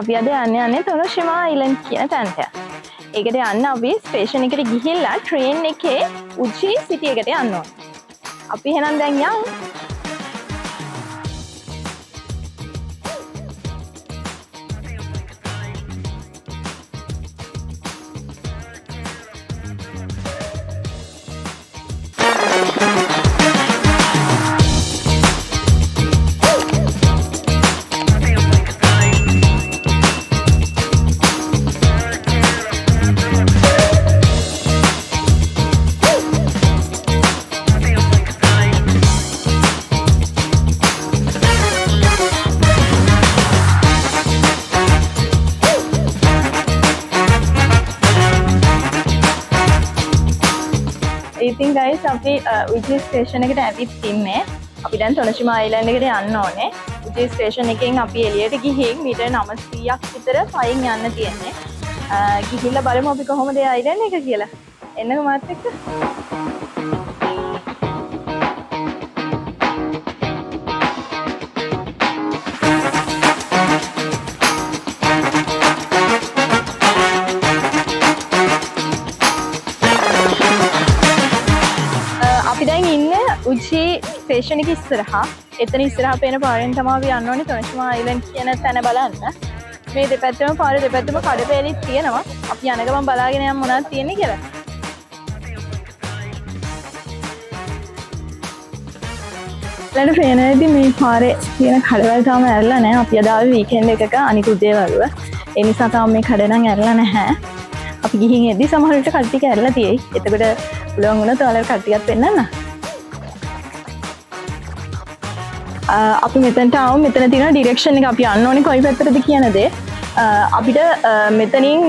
අපි අද යන්නේ තොනොෂිමා අයිලන්ඩ් කියන තැනට. ඒකට යන්න අපි ස්ටේෂන් එකට ගිහිල්ලා ට්‍රේන් එකේ උචි සිටි එකට යන්න ඕනේ. අපි එහෙනම් දැන් යමු. ඉතින් guys අපි උචි ස්ටේෂන් එකට ඇවිත් ඉන්නේ. අපි දැන් තොනොෂිමා අයිලන්ඩ් එකට යන්න ඕනේ. උචි ස්ටේෂන් එකෙන් අපි එළියට ගිහින් මීටර් 900ක් විතර පයින් යන්න තියෙන්නේ. ගිහිල්ලා බලමු අපි කොහොමද ඒ අයිලන්ඩ් එක කියලා. එන්නකෝ මාත් එක්ක. අපි දැන් ඉන්නේ උචි ස්ටේෂන් එක ඉස්සරහා. එතන ඉස්සරහා පේන පාරෙන් තමයි අපි යන්න ඕනේ තොනොෂිමා අයිලන්ඩ් කියන තැන බලන්න. මේ දෙපැත්තම පාර දෙපැත්තම කඩපැලි තියෙනවා. අපි යන ගමන් බලාගෙන යමු මොනවද තියෙන්නේ කියලා. ඊළඟ පේනදී මේ පාරේ තියෙන කඩවල තාම ඇරලා නැහැ. අපි අද ආවේ වීකෙන්ඩ් එකක අනිකුත් දේවල්. ඒ නිසා තාම මේ කඩ නම් ඇරලා නැහැ. අපි ගිහින් එද්දි සමහර විට කට්ටිය ඇරලා තියෙයි. එතකොට පුළුවන් වුණොත් ඔයාලට කට්ටියක් පෙන්නන්න. අපි මෙතනට ආවම මෙතන තියෙන ඩිරෙක්ෂන් එක අපි යන්න ඕනේ කොයි පැත්තටද කියන දේ. අපිට මෙතනින්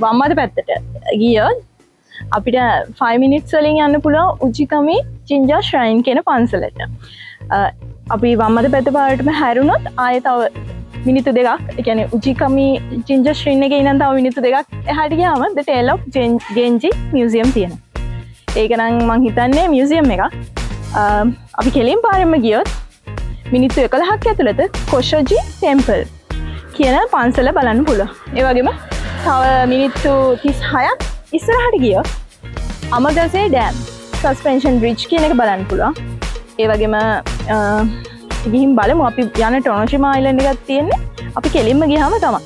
වම් අත පැත්තට ගියොත් අපිට 5 minutes වලින් යන්න පුළුවන් උචිකමි ජින්ජා ශ්‍රයින් කියන පන්සලට. අපි වම් අත පැත්ත පාරටම හැරුණොත් ආයෙ තව මිනිත්තු දෙකක්, ඒ කියන්නේ උචිකමි ජින්ජා ශ්‍රයින් එකේ ඉඳන් තව මිනිත්තු දෙකක් එහාට ගියාම the tale of Genji museum තියෙනවා. ඒක නම් මං හිතන්නේ මියුසියම් එකක්. අපි කෙලින් පාරෙන්ම ගියොත් මිනිත්තු 11ක් ඇතුළත කොෂෝජි ටෙම්පල් කියන පන්සල බලන්න පුළුවන්. ඒ වගේම තව මිනිත්තු 36ක් ඉස්සරහට ගියොත් අමගසේ ඩෑම් සස්පෙන්ෂන් බ්‍රිජ් කියන එක බලන්න පුළුවන්. ඒ වගේම ගිහින් බලමු අපි යන තොනොෂිමා අයිලන්ඩ් එකක් තියෙන්නේ. අපි කෙලින්ම ගියාම තමයි.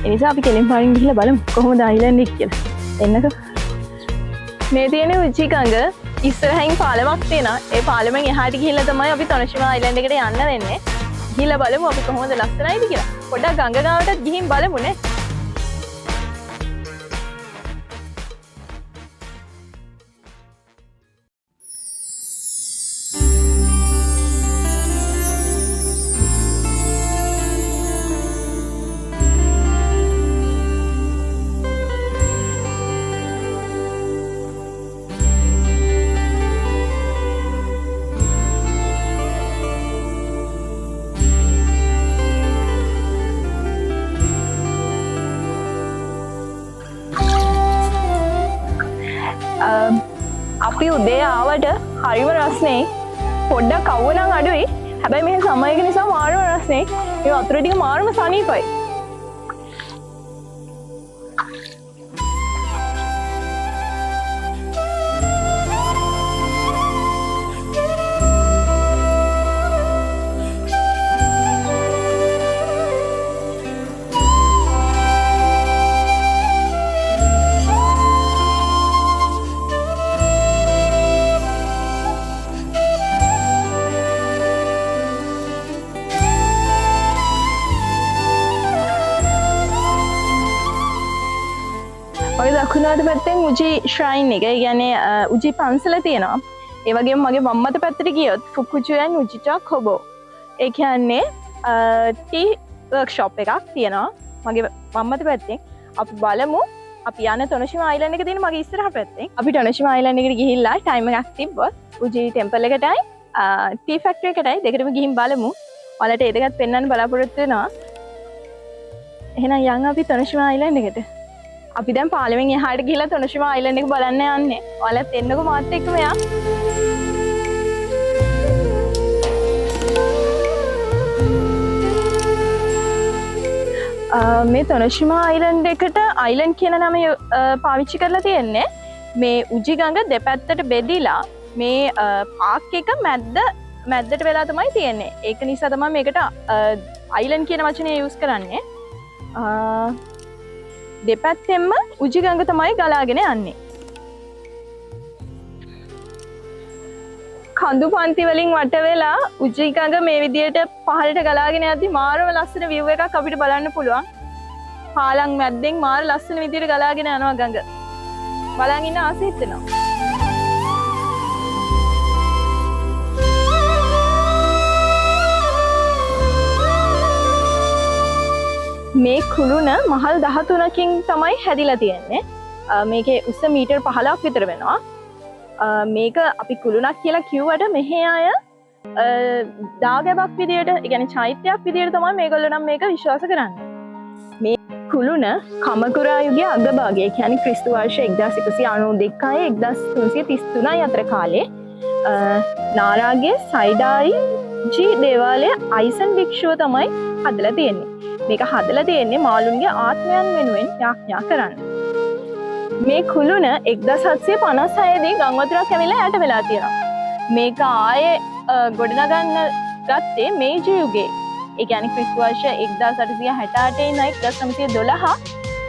ඒ නිසා අපි කෙලින් පාරින් ගිහිල්ලා බලමු කොහොමද අයිලන්ඩ් එක කියලා. එන්නකෝ. මේ තියෙන උචිකඟ ඉස්සරහින් පාලමක් තියෙනවා. ඒ පාලමෙන් එහාට ගිහිල්ලා තමයි අපි තොනොෂිමා අයිලන්ඩ් එකට යන්න වෙන්නේ. ගිහිල්ලා බලමු අපි කොහොමද ලස්සනයිද කියලා. පොඩ්ඩක් ගඟ ගාවටත් ගිහින් බලමු නේ. අපි උදේ ආවට හරිම රස්නේ. පොඩ්ඩක් කවුව නම් අඩුයි. හැබැයි මේ සමයක නිසා මාරම රස්නේ. මේ වතුර ටික මාරම සනීපයි. දකුණාට පැත්තෙන් උචි ශ්‍රයින් එක, ඒ කියන්නේ උචි පන්සල තියෙනවා. ඒ වගේම මගේ වම් අත පැත්තට ගියොත් ෆුකුචුයන් උචිචා කොබෝ, ඒ කියන්නේ ටී වර්ක්ෂොප් එකක් තියෙනවා මගේ වම් අත පැත්තෙන්. අපි බලමු අපි යන තොනොෂිමා අයිලන්ඩ් එක තියෙන මගේ ඉස්සරහ පැත්තෙන්. අපි තොනොෂිමා අයිලන්ඩ් එකට ගිහිල්ලා ටයිම් එකක් තිබ්බොත් උචි ටෙම්පල් එකටයි ටී ෆැක්ටරි එකටයි දෙකටම ගිහින් බලමු. ඔයාලට ඒ දෙකත් පෙන්වන්න බලාපොරොත්තු වෙනවා. එහෙනම් යන් අපි තොනොෂිමා අයිලන්ඩ් එකට. අපි දැන් පාලමෙන් එහාට ගිහිල්ලා තොනොෂිමා අයිලන්ඩ් එක බලන්න යන්නේ. ඔයාලත් එන්නකෝ මාත් එක්කම යන්න. මේ තොනශිමා අයිලන්ඩ් එකට අයිලන්ඩ් කියන නම පාවිච්චි කරලා තියෙන්නේ මේ උජි ගඟ දෙපැත්තට බෙදිලා මේ පාක් එක මැද්දට වෙලා තමයි තියෙන්නේ. ඒක නිසා තමයි මේකට අයිලන්ඩ් කියන වචනේ යූස් කරන්නේ. දෙපැත්තෙන්ම උජි ගඟ තමයි ගලාගෙන යන්නේ. කඳු පන්ති වලින් වට වෙලා උජි ගඟ මේ විදියට පහළට ගලාගෙන යද්දි මාරම ලස්සන view එකක් අපිට බලන්න පුළුවන්. පාලං මැද්දෙන් මාර ලස්සන විදියට ගලාගෙන යනවා ගඟ. බලන් ඉන්න ආසෙ හිතෙනවා. මේ කුළුණ මහල් 13කින් තමයි හැදිලා තියෙන්නේ. මේකේ උස මීටර් 15ක් විතර වෙනවා. මේක අපි කුළුණක් කියලා කිව්වට මෙහි අය දාගැබක් විදියට, ඒ කියන්නේ චෛත්‍යයක් විදියට තමයි මේගොල්ලෝ නම් මේක විශ්වාස කරන්නේ. මේ කුළුණ කමකුරා යුගයේ අගභාගය, ඒ කියන්නේ ක්‍රිස්තු වර්ෂ 1192යි 1333යි අතර කාලේ නාරාගේ සයිඩායි දේවාලය අයිසන් භික්ෂුව තමයි හදලා තියෙන්නේ. මේක හදලා තියෙන්නේ මාළුන්ගේ ආත්මයන් වෙනුවෙන් යාඥා කරන්න. මේ කුළුණ 1756 දී ගංවතුරක් ඇවිල්ලා යට වෙලා තියෙනවා. මේක ආයේ ගොඩනගන්න ගත්තේ මේජි යුගයේ. ඒ කියන්නේ ක්‍රිස්තු වර්ෂ 1868 ඉඳන් 1912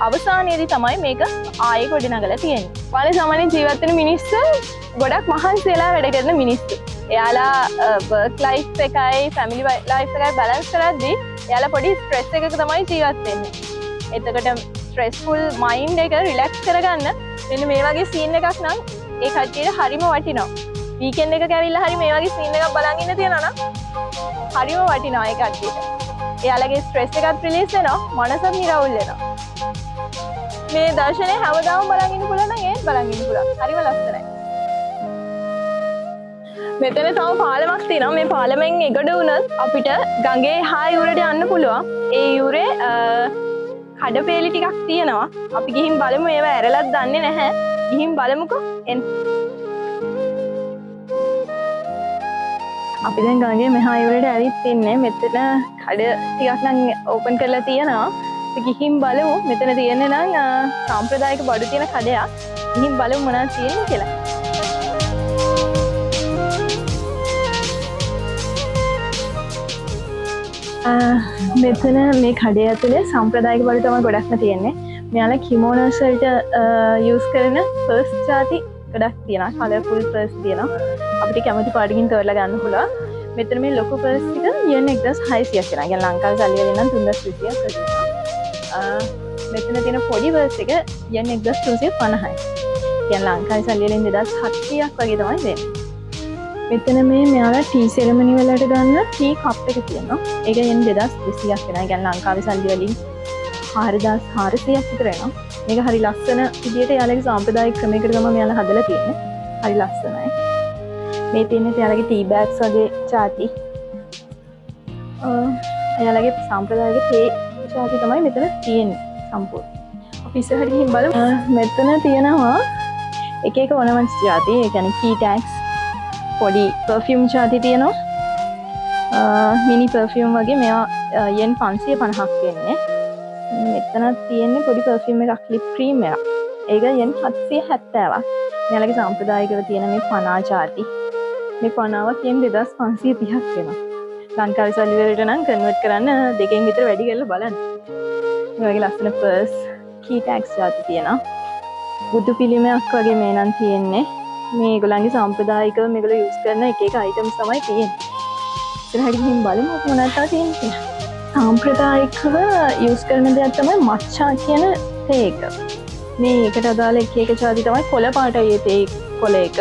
අවසානයේදී තමයි මේක ආයේ ගොඩනගලා තියෙන්නේ. වල සාමාන්‍ය ජීවත් වෙන මිනිස්සු ගොඩක් මහන්සි වෙලා වැඩ කරන මිනිස්සු. එයාලා වර්ක් ලයිෆ් එකයි ෆැමිලි ලයිෆ් එකයි බැලන්ස් කරද්දී එයාලා පොඩි ස්ට්‍රෙස් එකක තමයි ජීවත් වෙන්නේ. එතකොට ස්ට්‍රෙස්ෆුල් මයින්ඩ් එක රිලැක්ස් කරගන්න මෙන්න මේ වගේ සීන් එකක් නම් ඒ කට්ටියට හරිම වටිනවා. වීකෙන්ඩ් එකක ඇවිල්ලා හරි මේ වගේ සීන් එකක් බලන් ඉන්න තියනවා නම් හරිම වටිනවා ඒ කට්ටියට. එයාලගේ ස්ට්‍රෙස් එකත් රිලීස් වෙනවා, මනසත් නිරවුල් වෙනවා. මේ දර්ශනය හැමදාම බලන් ඉන්න පුළුවන් නම් ඒත් බලන් ඉන්න පුළුවන්. හරිම ලස්සනයි. මෙතන තව පාලමක් තියෙනවා. මේ පාලමෙන් එගොඩ වුණත් අපිට ගඟේ හා යුරට යන්න පුළුවන්. ඒ යුරේ කඩපේලි ටිකක් තියෙනවා. අපි ගිහින් බලමු. ඒවා ඇරලත් දන්නේ නැහැ. ගිහින් බලමුකෝ. අපි දැන් ගඟේ මෙහා යුරට ඇවිත් ඉන්නේ. මෙතන කඩ ටිකක් නම් ඕපන් කරලා තියෙනවා. අපි ගිහින් බලමු. මෙතන තියෙන්නේ නම් සාම්ප්‍රදායික බඩු තියෙන කඩයක්. ගිහින් බලමු මොනවද තියෙන්නේ කියලා. මෙතන මේ කඩේ ඇතුලේ සම්ප්‍රදායික බඩු තමයි ගොඩක්ම තියෙන්නේ. මෙයාලා කිමෝනෝස් වලට යූස් කරන පර්ස් ಜಾති ගොඩක් තියෙනවා. කලර්ෆුල් පර්ස් තියෙනවා. අපිට කැමති පාටකින් තෝරලා ගන්න පුළුවන්. මෙතන මේ ලොකු පර්ස් එක yen 1600ක් වෙනවා. يعني ලංකාවේ සල්ලි වලින් නම් 3200ක් වෙනවා. මෙතන තියෙන පොඩි පර්ස් එක yen 1350යි. يعني ලංකාවේ සල්ලි වලින් 2700ක් වගේ තමයි දෙන්නේ. මෙතන මේ මෙයාලා ටී සෙරමනි වලට ගන්න ටී කප් එක තියෙනවා. ඒක yen 2200ක් වෙනවා. يعني ලංකාවේ සල්ලි වලින් 4400ක් විතර වෙනවා. මේක හරි ලස්සන විදියට යාළුවගේ සාම්ප්‍රදායික ක්‍රමයකට තමයි මෙයාලා හදලා තියෙන්නේ. හරි ලස්සනයි. මේ තියෙන්නේ යාළුවගේ ටී බෑග්ස් වගේ ಜಾති. යාළුවගේ සාම්ප්‍රදායික තේ ಜಾති තමයි මෙතන තියෙන්නේ සම්පූර්ණ. අපි ඉස්සරහට ගිහින් බලමු. මෙතන තියෙනවා එක එක ornaments ಜಾති. ඒ කියන්නේ key tags, පොඩි පර්ෆියුම් ಜಾති තියෙනවා. මිනි පර්ෆියුම් වගේ මේවා yen 550ක් වෙන්නේ. මෙතනත් තියෙන්නේ පොඩි පර්ෆියුම් එකක්, ලිප් ක්‍රීම් එකක්. ඒක yen 770ක්. මෙයාලගේ සාම්ප්‍රදායිකව තියෙන මේ පනා ಜಾති. මේ පනාවක් yen 2530ක් වෙනවා. ලංකාවේ සල්ලි වලට නම් කන්වර්ට් කරන්න දෙකෙන් විතර වැඩි කරලා බලන්න. මේ වගේ ලස්සන පර්ස්, key tags ಜಾති තියෙනවා. බුදු පිළිමයක් වගේ මේ නම් තියෙන්නේ. මේ ඒගොල්ලන්ගේ සාම්ප්‍රදායිකව මේගොල්ලෝ යූස් කරන එක එක අයිටම්ස් තමයි තියෙන්නේ. ඉතින් ගිහින් බලමු මොනවද තියෙන්නේ කියලා. සාම්ප්‍රදායිකව යූස් කරන දෙයක් තමයි මච්චා කියන තේ එක. මේ එකට අදාළ එක එක ಜಾති තමයි කොළ පාටයි තේ කොළ එක.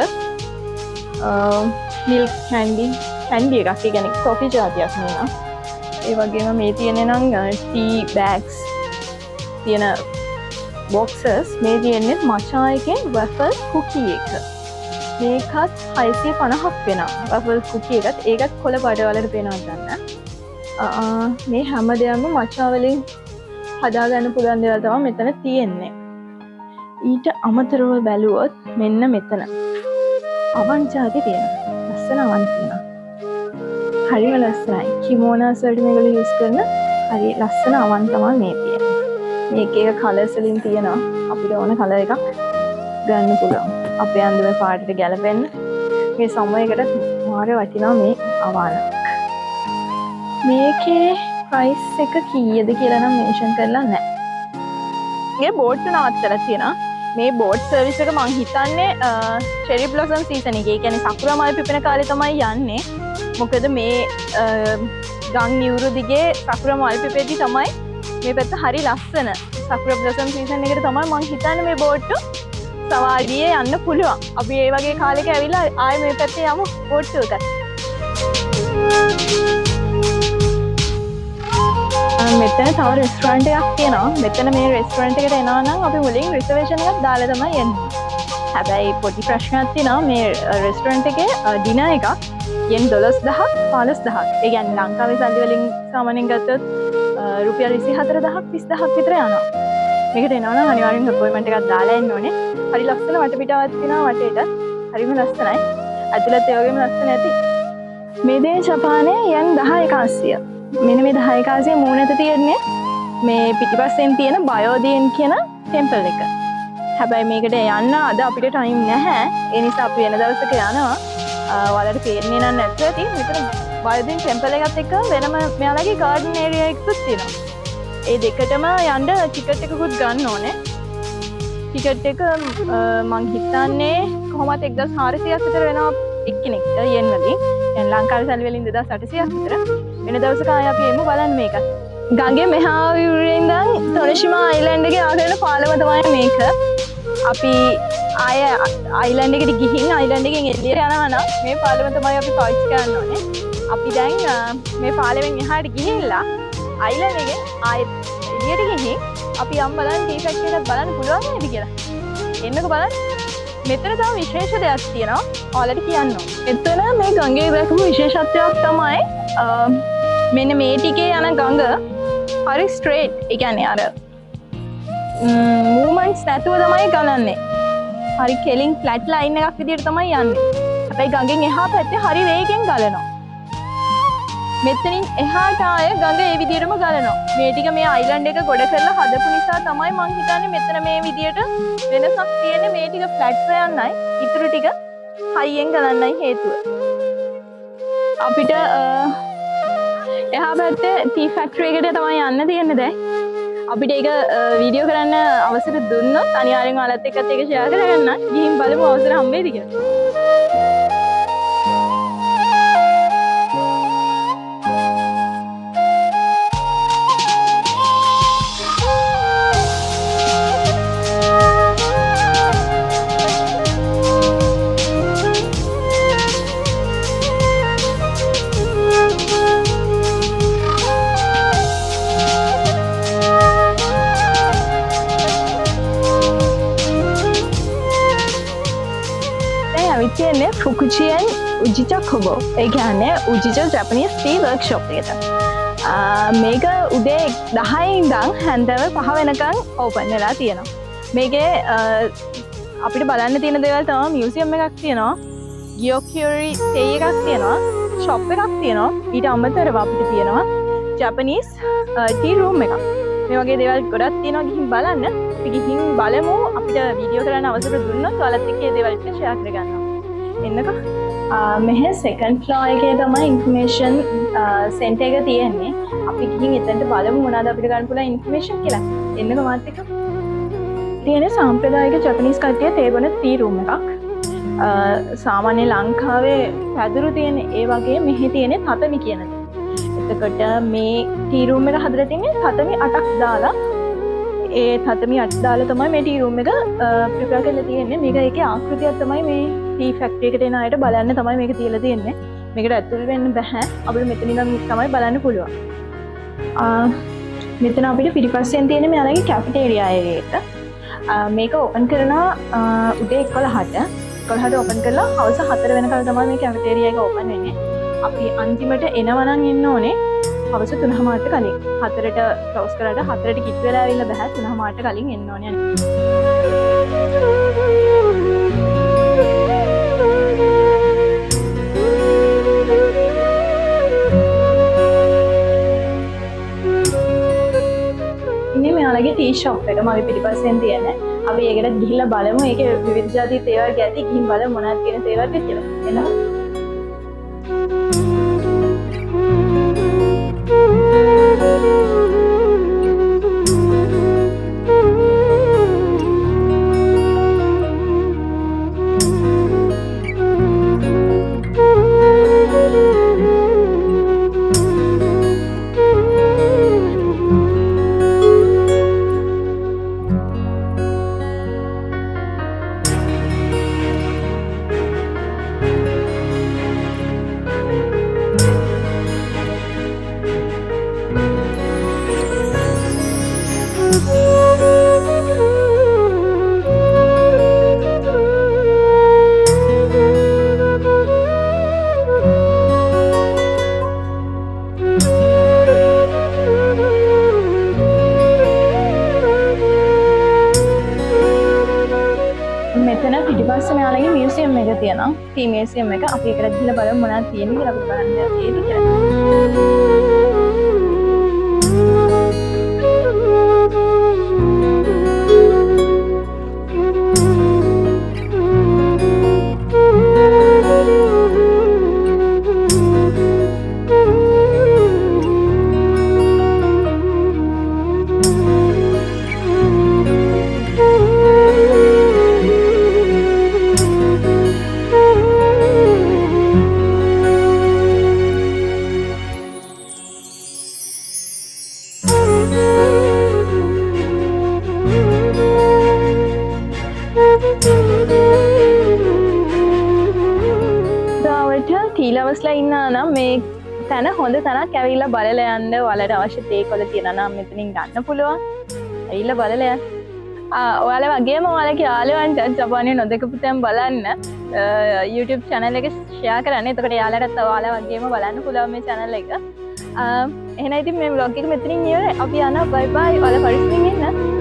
මිල්ක් කැන්ඩි එකක්. ඒ කියන්නේ කොෆි ಜಾතියක් නෙවෙයි. ඒ වගේම මේ තියෙන්නේ නම් ටී බෑග්ස් තියෙන බොක්සස්. මේ තියෙන්නේ මචා එකෙන් වැෆල් කුකි එක. මේකත් 650ක් වෙනවා. වැෆල් කුකි එකත් ඒකත් කොළ පාට වලට පේනවා ගන්න. මේ හැම දෙයක්ම මචා වලින් හදාගන්න පුළුවන් දේවල් තමයි මෙතන තියෙන්නේ. ඊට අමතරව බැලුවොත් මෙන්න මෙතන අවන් ಜಾති තියෙනවා. ලස්සන අවන් තියෙනවා. හරිම ලස්සනයි. කිමෝනාස් වලට මේගොල්ලෝ යූස් කරන හරි ලස්සන අවන් තමයි මේ තියෙන්නේ. මේක එක කලර්ස් වලින් තියෙනවා. අපිට ඕන කලර් එකක් ගන්න පුළුවන්. අපේ අඳුමේ පාටට ගැලපෙන්න. මේ සමයකට මාර වටිනවා මේ අවාලක්. මේකේ ප්‍රයිස් එක කීයද කියලා නම් මෙන්ෂන් කරලා නැහැ. මේ බෝට් නවත්තලා තියෙනවා. මේ බෝට් සර්විස් එක මං හිතන්නේ චෙරි බ්ලොසම් සීසන් එකේ. ඒ කියන්නේ සකුරා මල් පිපෙන කාලේ තමයි යන්නේ. මොකද මේ ගම් නිවුරු දිගේ සකුරා මල් පිපෙද්දි තමයි මේ පැත්ත හරි ලස්සන. සකුරා බ්ලොසම් සීසන් එකට තමයි මං හිතන්නේ මේ බෝට් සවාරියේ යන්න පුළුවන්. අපි ඒ වගේ කාලෙක ඇවිල්ලා ආයේ මේ පැත්තේ යමු බෝට් එකකට. මෙතන තව රෙස්ටුරන්ට් එකක් තියෙනවා. මෙතන මේ රෙස්ටුරන්ට් එකට එනවා නම් අපි මුලින් රිසර්වේෂන් එකක් දාලා තමයි එන්නේ. හැබැයි පොඩි ප්‍රශ්නයක් තියෙනවා. මේ රෙස්ටුරන්ට් එකේ ඩිනර් එකක් yen 12000 15000. ඒ කියන්නේ ලංකාවේ සල්ලි වලින් සාමාන්‍යයෙන් ගත්තොත් රුපියල් 24000ක් 30000ක් විතර යනවා. මේකට එනවා නම් අනිවාර්යෙන් අපොයින්ට්මන්ට් එකක් දාලා එන්න ඕනේ. හරි ලස්සන වටපිටාවක් තියෙනවා වටේට. හරිම ලස්සනයි. ඇතුළත් ඒ වගේම ලස්සන ඇති. මේ දේ ජපානයේ yen 10100. මෙන්න මේ 10100 මූණට තියෙන්නේ මේ පිටිපස්සෙන් තියෙන බයෝදියන් කියන ටෙම්පල් එක. හැබැයි මේකට යන්න අද අපිට ටයිම් නැහැ. ඒ නිසා අපි වෙන දවසක යනවා. ඔයාලට පේන්නේ නම් නැත්නම් ඇති. මෙතන බයෝදියන් ටෙම්පල් එකත් එක්ක වෙනම මෙයාලගේ ගාඩන් ඒරියා එකකුත් තියෙනවා. ඒ දෙකටම යන්න ටිකට් එකකුත් ගන්න ඕනේ. ටිකට් එක මං හිතන්නේ කොහොමත් 1400ක් විතර වෙනවා එක්කෙනෙක්ට yen වලින්. දැන් ලංකාවේ සල්ලි වලින් 2800ක් විතර. වෙන දවසක ආයෙ අපි එමු බලන්න මේක. ගඟේ මෙහා විවුරේ ඉඳන් තොරෂිමා අයිලන්ඩ් එකේ ආගෙන පාලම තමයි මේක. අපි ආයෙ අයිලන්ඩ් එකට ගිහින් අයිලන්ඩ් එකෙන් එළියට යනවා නම් මේ පාලම තමයි අපි පාවිච්චි කරන්න ඕනේ. අපි දැන් මේ පාලමෙන් එහාට ගිහිල්ලා අයිලන්ඩ් එකෙන් ආයෙ එළියට ගිහින් අපි යම් බලන්න ටී ෆැක්ටරි එකක් බලන්න පුළුවන් නේද කියලා. එන්නකෝ බලන්න. මෙතන තව විශේෂ දෙයක් තියෙනවා. ඔයාලට කියන්න ඕනේ. එතන මේ ගඟේ දැකපු විශේෂත්වයක් තමයි මෙන්න මේ ටිකේ යන ගඟ හරි ස්ට්‍රේට්. ඒ කියන්නේ අර මූවමන්ට්ස් නැතුව තමයි ගලන්නේ. හරි කෙලින් ෆ්ලැට් ලයින් එකක් විදිහට තමයි යන්නේ. හැබැයි ගඟෙන් එහා පැත්තේ හරි වේගෙන් ගලනවා. මෙතනින් එහාට ආය ගඟ ඒ විදිහටම ගලනවා. මේ ටික මේ අයිලන්ඩ් එක ගොඩ කරලා හදපු නිසා තමයි මං හිතන්නේ මෙතන මේ විදිහට වෙනසක් තියෙන්නේ. මේ ටික ෆ්ලැට් යන්නයි, ඉතුරු ටික හයියෙන් ගලන්නයි හේතුව. අපිට එහා පැත්තේ ටී ෆැක්ටරි එකට තමයි යන්න තියෙන්නේ දැන්. අපිට ඒක වීඩියෝ කරන්න අවසර දුන්නොත් අනිවාර්යෙන් ඔයාලත් එක්කත් ඒක ෂෙයා කරගන්න. ගිහින් බලමු අවසර හම්බෙයිද කියලා. කියන්නේ ෆුකුචියෙන් උජිචා කොබෝ. ඒ කියන්නේ උජිචා ජපනීස් ටී වර්ක්ෂොප් එකට. මේක උදේ 10 ඉඳන් හැන්දෑව 5 වෙනකන් ඕපන් වෙලා තියෙනවා. මේකේ අපිට බලන්න තියෙන දේවල් තමයි මියුසියම් එකක් තියෙනවා. ගියොකියුරි තේ එකක් තියෙනවා. ෂොප් එකක් තියෙනවා. ඊට අමතරව අපිට තියෙනවා ජපනීස් ටී රූම් එකක්. මේ වගේ දේවල් ගොඩක් තියෙනවා. ගිහින් බලන්න. අපි ගිහින් බලමු. අපිට වීඩියෝ කරන්න අවසර දුන්නොත් ඔයාලත් එක්ක මේ දේවල් ටික ෂෙයා කරගන්නවා. එන්නකෝ. මෙහෙ සෙකන්ඩ් ෆ්ලෝර් එකේ තමයි ඉන්ෆර්මේෂන් සෙන්ටර් එක තියෙන්නේ. අපි ගිහින් එතනට බලමු මොනවද අපිට ගන්න පුළුවන් ඉන්ෆර්මේෂන් කියලා. එන්නකෝ මාත් එක්ක. තියෙන්නේ සාම්ප්‍රදායික ජපනීස් කට්ටිය තේබන ටී රූම් එකක්. සාමාන්‍ය ලංකාවේ පැදුරු තියෙන ඒ වගේ මෙහි තියෙන්නේ තතමි කියන දේ. එතකොට මේ ටී රූම් එක හදලා තින්නේ තතමි 8ක් දාලා. ඒ තතමි 8 දාලා තමයි මේ ටී රූම් එක ප්‍රිපෙයාර් කරලා තියෙන්නේ. මේක ඒකේ ආකෘතියක් තමයි මේ ටී ෆැක්ටරි එකට එන අයට බලන්න තමයි මේක තියලා තියෙන්නේ. මේකට ඇතුල් වෙන්න බෑ. අපිට මෙතන ඉඳන් තමයි බලන්න පුළුවන්. මෙතන අපිට පිටිපස්සෙන් තියෙන මෙයාලගේ කැෆෙටේරියා ඒරියා එක. මේක ඕපන් කරනවා උදේ 11ට. 11ට ඕපන් කරලා හවස 4 වෙනකල් තමයි මේ කැෆෙටේරියා එක ඕපන් වෙන්නේ. අපි අන්තිමට එනවා නම් එන්න ඕනේ හවස 3:00ට කලින්. 4ට ක්ලෝස් කරලා 4ට කිට් වෙලා ආවිල්ලා බෑ. 3:00ට කලින් එන්න ඕනේ. වගේ ටී ෂොප් එක මගේ පිටිපස්සෙන් තියෙන. අපි ඒකට ගිහිල්ලා බලමු. ඒකේ විවිධ ජාති තේවල් ගැති ගිහින් බලමු මොනවද තියෙන තේවල් කියලා. එනවා. මෙතන පිටිපස්සේ මෙයාලගේ මියුසියම් එක තියෙනවා. ටී මියුසියම් එක. අපි ඒකට ගිහලා බලමු මොනවද තියෙන්නේ කියලා අපි බලන්න තියෙන්නේ කියලා. ටීලවස්ලා ඉන්නා නම් මේ තැන හොඳ තැනක් ඇවිල්ලා බලලා යන්න. ඔයාලට අවශ්‍ය තේකොළ තියෙනවා නම් මෙතනින් ගන්න පුළුවන්. ඇවිල්ලා බලලා යන්න. ඔයාලා වගේම ඔයාලගේ යාළුවන්ට ජපානයේ නොදකපු තැන් බලන්න YouTube channel එක share කරන්න. එතකොට යාළුවන්ටත් ඔයාලා වගේම බලන්න පුළුවන් මේ channel එක. එහෙනම් ඉතින් මේ vlog එක මෙතනින් ඉවරයි. අපි යනවා. bye bye. ඔයාලා පරිස්සමින් ඉන්න.